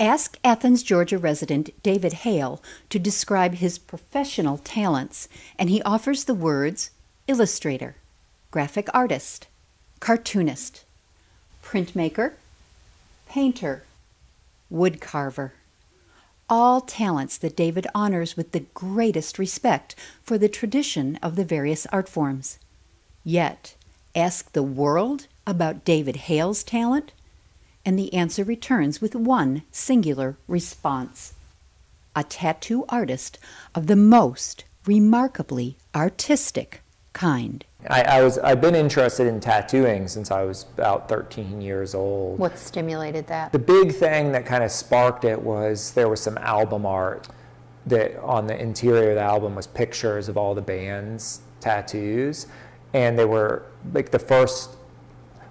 Ask Athens, Georgia resident David Hale to describe his professional talents, and he offers the words illustrator, graphic artist, cartoonist, printmaker, painter, woodcarver. All talents that David honors with the greatest respect for the tradition of the various art forms. Yet, ask the world about David Hale's talent, and the answer returns with one singular response: a tattoo artist of the most remarkably artistic kind. I've been interested in tattooing since I was about 13 years old. What stimulated that? The big thing that kind of sparked it was there was some album art that on the interior of the album was pictures of all the band's tattoos, and they were like the first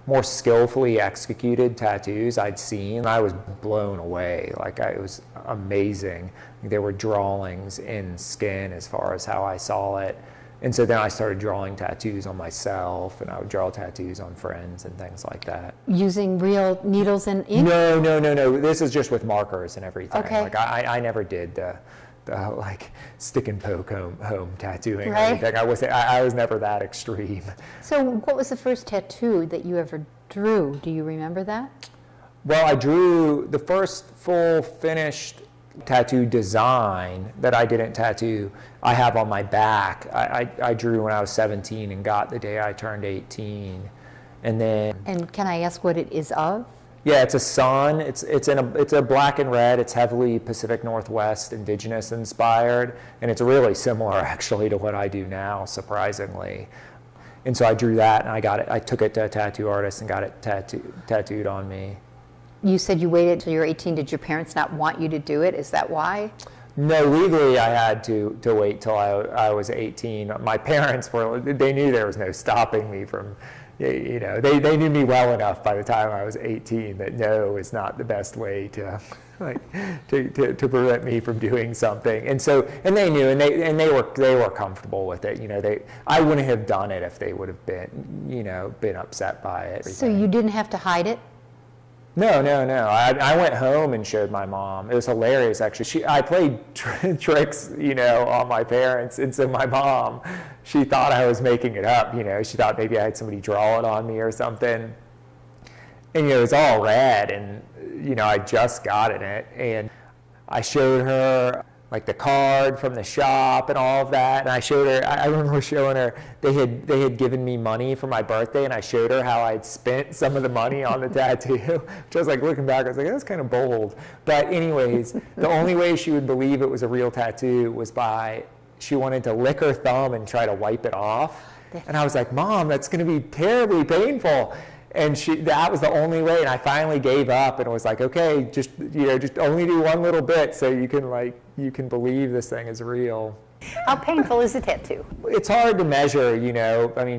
more skillfully executed tattoos I'd seen. I was blown away. It was amazing. There were drawings in skin as far as how I saw it. And so then I started drawing tattoos on myself, and I would draw tattoos on friends and things like that. Using real needles and ink? No. This is just with markers and everything. Okay. I never did the stick and poke home tattooing right. or anything. I was never that extreme. So what was the first tattoo that you ever drew? Do you remember that? Well, I drew the first full finished tattoo design that I didn't tattoo. I have on my back. I drew when I was 17 and got the day I turned 18. And then. And can I ask what it is of? Yeah, it's a sun. It's a black and red. It's heavily Pacific Northwest indigenous inspired, and it's really similar actually to what I do now, surprisingly. And so I drew that, and I took it to a tattoo artist and got it tattooed on me. You said you waited until you were 18. Did your parents not want you to do it? Is that why? No, legally I had to wait till I was 18. My parents they knew there was no stopping me from. They knew me well enough by the time I was 18 that no is not the best way to to prevent me from doing something. And they knew, and they were comfortable with it. I wouldn't have done it if they would have been upset by it. So you didn't have to hide it? No. I went home and showed my mom. It was hilarious, actually. I played tricks, on my parents, and so my mom, she thought I was making it up. She thought maybe I had somebody draw it on me or something. And it was all red, and I just got in it, and I showed her the card from the shop and all of that, and I remember showing her, they had given me money for my birthday, and I showed her how I'd spent some of the money on the tattoo, which I was looking back, I was that was kind of bold. But anyways, the only way she would believe it was a real tattoo was she wanted to lick her thumb and try to wipe it off. And I was like, Mom, that's going to be terribly painful. And that was the only way, and I finally gave up and was like, okay, just only do one little bit so you can believe this thing is real. How painful is a tattoo? It's hard to measure,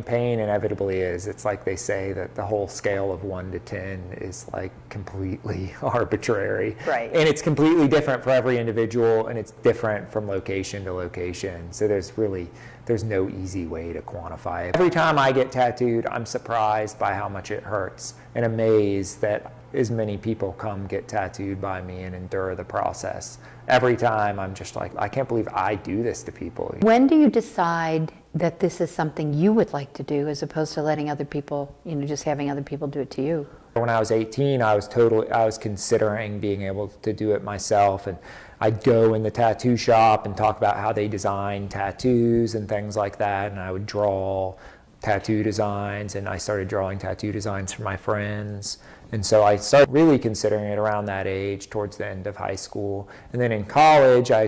pain inevitably is. It's like they say that the whole scale of 1 to 10 is completely arbitrary. Right. And it's completely different for every individual, and it's different from location to location. So there's no easy way to quantify it. Every time I get tattooed, I'm surprised by how much it hurts and amazed that as many people come get tattooed by me and endure the process. Every time I'm just like, I can't believe I do this to people. When do you decide that this is something you would like to do as opposed to letting other people, just having other people do it to you? When I was 18, I was considering being able to do it myself, and I'd go in the tattoo shop and talk about how they design tattoos and things like that, and I would draw tattoo designs, and I started drawing tattoo designs for my friends. And so I started really considering it around that age, towards the end of high school. And then in college, I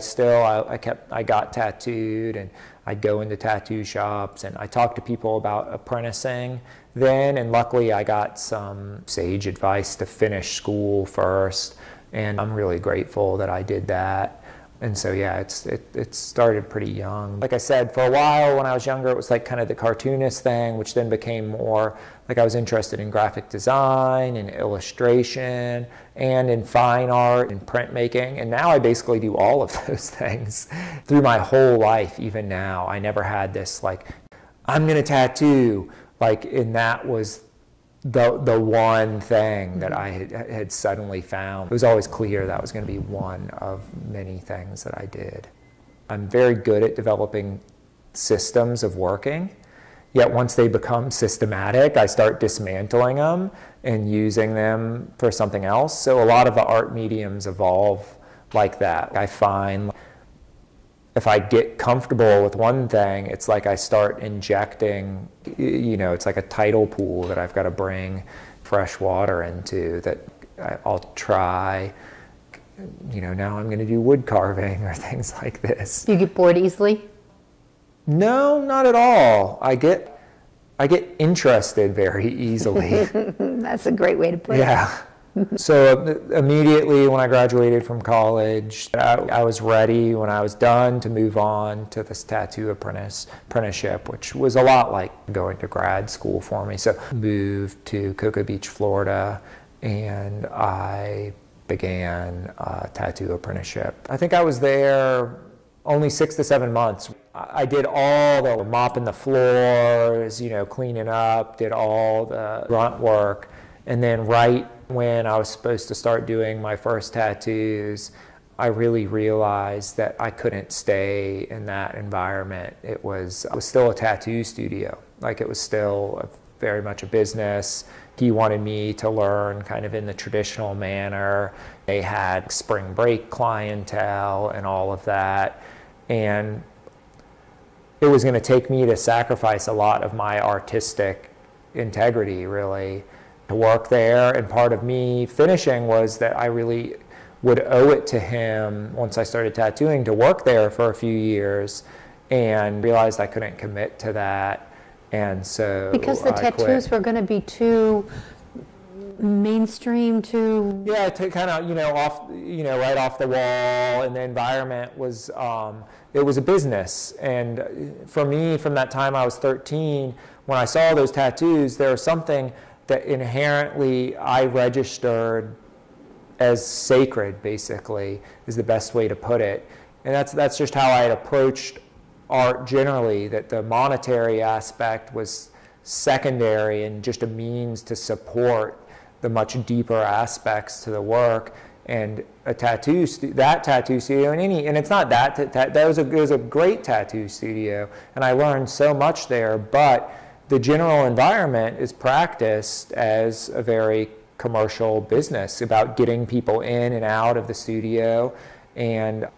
got tattooed, and I'd go into tattoo shops, and I talked to people about apprenticing then, and luckily I got some sage advice to finish school first, and I'm really grateful that I did that. And so yeah, it started pretty young. Like I said, for a while when I was younger, it was kind of the cartoonist thing, which then became more I was interested in graphic design and illustration and in fine art and printmaking. And now I basically do all of those things through my whole life. Even now, I never had this I'm gonna tattoo, and that was the one thing that I had suddenly found. It was always clear that was going to be one of many things that I did. I'm very good at developing systems of working, yet once they become systematic, I start dismantling them and using them for something else. So a lot of the art mediums evolve like that. I find if I get comfortable with one thing, it's like I start injecting, it's like a tidal pool that I've got to bring fresh water into, that I'll try, now I'm going to do wood carving or things like this. Do you get bored easily? No, not at all. I get interested very easily. That's a great way to put it. Yeah. So immediately when I graduated from college, I was ready when I was done to move on to this tattoo apprenticeship, which was a lot like going to grad school for me. So moved to Cocoa Beach, Florida, and I began a tattoo apprenticeship. I think I was there only 6 to 7 months. I did all the mopping the floors, cleaning up, did all the grunt work, and then right when I was supposed to start doing my first tattoos, I really realized that I couldn't stay in that environment. It was still a tattoo studio. Like, it was still very much a business. He wanted me to learn kind of in the traditional manner. They had spring break clientele and all of that. And it was going to take me to sacrifice a lot of my artistic integrity, really, to work there. And part of me finishing was that I really would owe it to him, once I started tattooing, to work there for a few years, and realized I couldn't commit to that. And so because the tattoos were going to be too mainstream, too... Yeah, to kind of, right off the wall, and the environment was, it was a business. And for me, from that time I was 13, when I saw those tattoos, there was something that inherently I registered as sacred, basically, is the best way to put it. And that's just how I had approached art generally, that the monetary aspect was secondary and just a means to support the much deeper aspects to the work. And that tattoo studio, and it's not that it was a great tattoo studio, and I learned so much there, but the general environment is practiced as a very commercial business about getting people in and out of the studio, and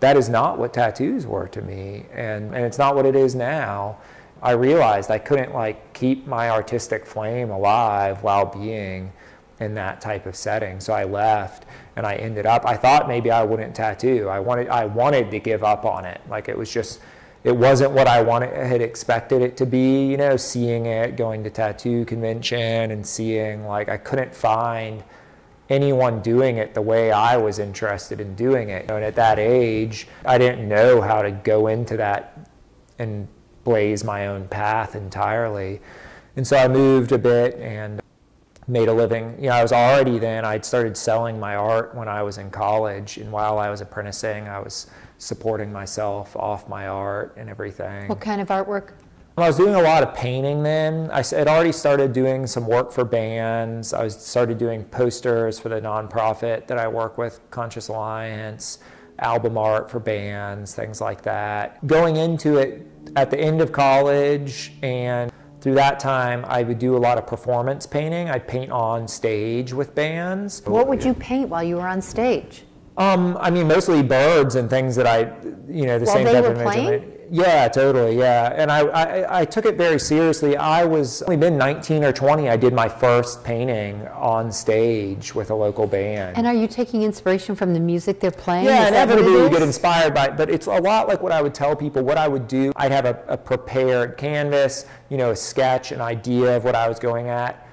that is not what tattoos were to me, and it's not what it is now. I realized I couldn't keep my artistic flame alive while being in that type of setting, so I left, and I ended up, I thought maybe I wouldn't tattoo. I wanted to give up on it. It wasn't what I had expected it to be, seeing it, going to tattoo convention and seeing, I couldn't find anyone doing it the way I was interested in doing it. And at that age, I didn't know how to go into that and blaze my own path entirely. And so I moved a bit and made a living. I was already then, I'd started selling my art when I was in college, and while I was apprenticing, I was supporting myself off my art and everything. What kind of artwork? I was doing a lot of painting then. I had already started doing some work for bands. I started doing posters for the nonprofit that I work with, Conscious Alliance, album art for bands, things like that. Going into it at the end of college, and through that time, I would do a lot of performance painting. I'd paint on stage with bands. What would you paint while you were on stage? Mostly birds and things that the same type of image. Yeah, totally, yeah. And I took it very seriously. I was only been 19 or 20. I did my first painting on stage with a local band. And are you taking inspiration from the music they're playing? Yeah, inevitably you get inspired by it, but it's a lot like what I would tell people. What I would do, I'd have a prepared canvas, a sketch, an idea of what I was going at,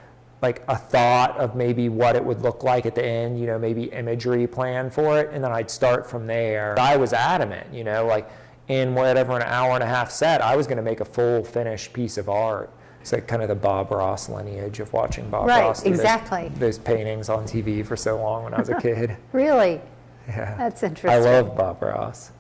a thought of maybe what it would look like at the end, maybe imagery plan for it, and then I'd start from there. I was adamant, in whatever an hour and a half set, I was going to make a full finished piece of art. It's kind of the Bob Ross lineage of watching Bob Ross do those paintings on TV for so long when I was a kid. Really? Yeah. That's interesting. I love Bob Ross.